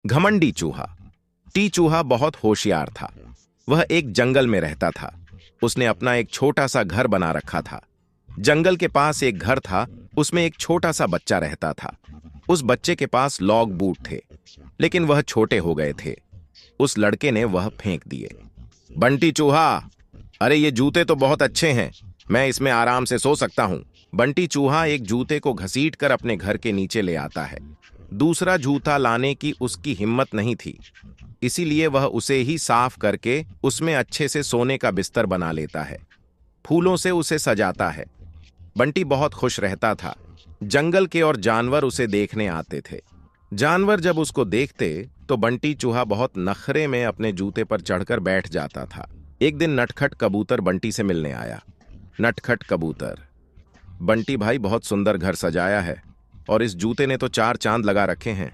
घमंडी चूहा। टी चूहा बहुत होशियार था। वह एक जंगल में रहता था। उसने अपना एक छोटा सा घर बना रखा था। जंगल के पास एक घर था, उसमें एक छोटा सा बच्चा रहता था। उस बच्चे के पास लॉग बूट थे, लेकिन वह छोटे हो गए थे। उस लड़के ने वह फेंक दिए। बंटी चूहा, अरे ये जूते तो बहुत अच्छे हैं, मैं इसमें आराम से सो सकता हूं। बंटी चूहा एक जूते को घसीट कर अपने घर के नीचे ले आता है। दूसरा जूता लाने की उसकी हिम्मत नहीं थी, इसीलिए वह उसे ही साफ करके उसमें अच्छे से सोने का बिस्तर बना लेता है। फूलों से उसे सजाता है। बंटी बहुत खुश रहता था। जंगल के और जानवर उसे देखने आते थे। जानवर जब उसको देखते तो बंटी चूहा बहुत नखरे में अपने जूते पर चढ़कर बैठ जाता था। एक दिन नटखट कबूतर बंटी से मिलने आया। नटखट कबूतर, बंटी भाई बहुत सुंदर घर सजाया है, और इस जूते ने तो 4 चांद लगा रखे हैं।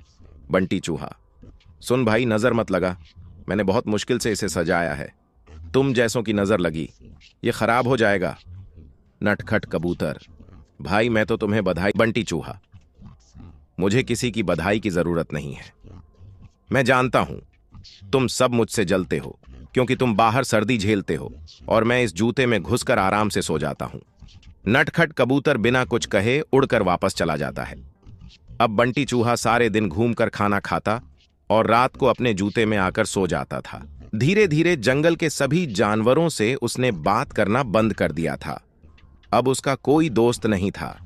बंटी चूहा, सुन भाई, नजर मत लगा, मैंने बहुत मुश्किल से इसे सजाया है। तुम जैसों की नजर लगी, ये खराब हो जाएगा। नटखट कबूतर, भाई मैं तो तुम्हें बधाई। बंटी चूहा, मुझे किसी की बधाई की जरूरत नहीं है। मैं जानता हूं तुम सब मुझसे जलते हो, क्योंकि तुम बाहर सर्दी झेलते हो और मैं इस जूते में घुसकर आराम से सो जाता हूं। नटखट कबूतर बिना कुछ कहे उड़कर वापस चला जाता है। अब बंटी चूहा सारे दिन घूमकर खाना खाता और रात को अपने जूते में आकर सो जाता था। धीरे धीरे जंगल के सभी जानवरों से उसने बात करना बंद कर दिया था। अब उसका कोई दोस्त नहीं था।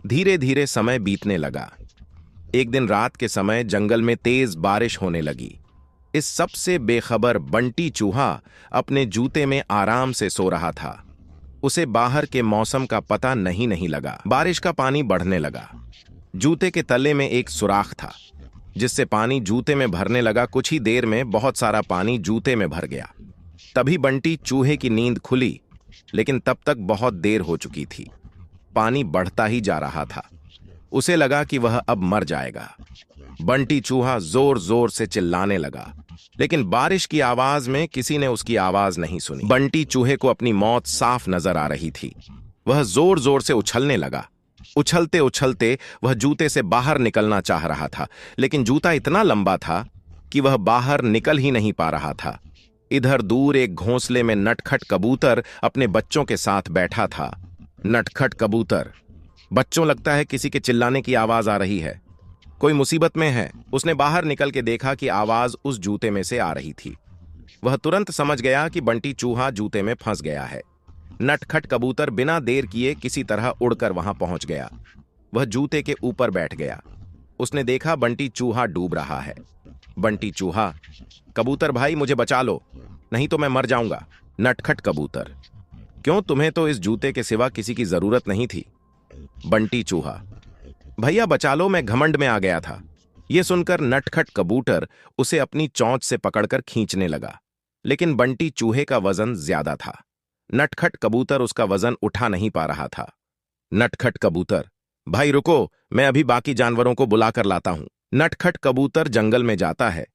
धीरे धीरे समय बीतने लगा। एक दिन रात के समय जंगल में तेज बारिश होने लगी। इस सबसे बेखबर बंटी चूहा अपने जूते में आराम से सो रहा था। उसे बाहर के मौसम का पता नहीं लगा। बारिश का पानी बढ़ने लगा। जूते के तले में एक सुराख था, जिससे पानी जूते में भरने लगा। कुछ ही देर में बहुत सारा पानी जूते में भर गया। तभी बंटी चूहे की नींद खुली, लेकिन तब तक बहुत देर हो चुकी थी। पानी बढ़ता ही जा रहा था। उसे लगा कि वह अब मर जाएगा। बंटी चूहा जोर जोर से चिल्लाने लगा, लेकिन बारिश की आवाज में किसी ने उसकी आवाज नहीं सुनी। बंटी चूहे को अपनी मौत साफ नजर आ रही थी। वह जोर जोर से उछलने लगा। उछलते उछलते वह जूते से बाहर निकलना चाह रहा था, लेकिन जूता इतना लंबा था कि वह बाहर निकल ही नहीं पा रहा था। इधर दूर एक घोंसले में नटखट कबूतर अपने बच्चों के साथ बैठा था। नटखट कबूतर, बच्चों, लगता है किसी के चिल्लाने की आवाज आ रही है, कोई मुसीबत में है। उसने बाहर निकल के देखा कि आवाज उस जूते में से आ रही थी। वह तुरंत समझ गया कि बंटी चूहा जूते में फंस गया है। नटखट कबूतर बिना देर किए किसी तरह उड़कर वहां पहुंच गया। वह जूते के ऊपर बैठ गया। उसने देखा बंटी चूहा डूब रहा है। बंटी चूहा, कबूतर भाई मुझे बचा लो, नहीं तो मैं मर जाऊंगा। नटखट कबूतर, क्यों, तुम्हें तो इस जूते के सिवा किसी की जरूरत नहीं थी। बंटी चूहा, भैया बचा लो, मैं घमंड में आ गया था। यह सुनकर नटखट कबूतर उसे अपनी चोंच से पकड़कर खींचने लगा, लेकिन बंटी चूहे का वजन ज्यादा था। नटखट कबूतर उसका वजन उठा नहीं पा रहा था। नटखट कबूतर, भाई रुको, मैं अभी बाकी जानवरों को बुलाकर लाता हूं। नटखट कबूतर जंगल में जाता है,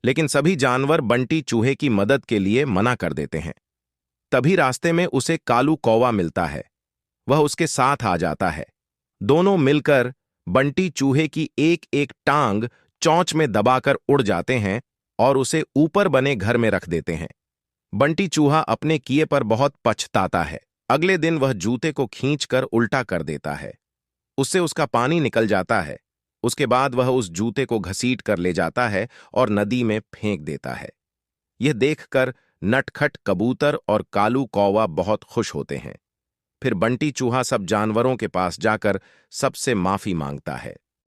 लेकिन सभी जानवर बंटी चूहे की मदद के लिए मना कर देते हैं। तभी रास्ते में उसे कालू कौवा मिलता है। वह उसके साथ आ जाता है। दोनों मिलकर बंटी चूहे की एक एक टांग चोंच में दबाकर उड़ जाते हैं और उसे ऊपर बने घर में रख देते हैं। बंटी चूहा अपने किए पर बहुत पछताता है। अगले दिन वह जूते को खींचकर उल्टा कर देता है। उससे उसका पानी निकल जाता है। उसके बाद वह उस जूते को घसीट कर ले जाता है और नदी में फेंक देता है। यह देखकर नटखट कबूतर और कालू कौवा बहुत खुश होते हैं। फिर बंटी चूहा सब जानवरों के पास जाकर सबसे माफी मांगता है।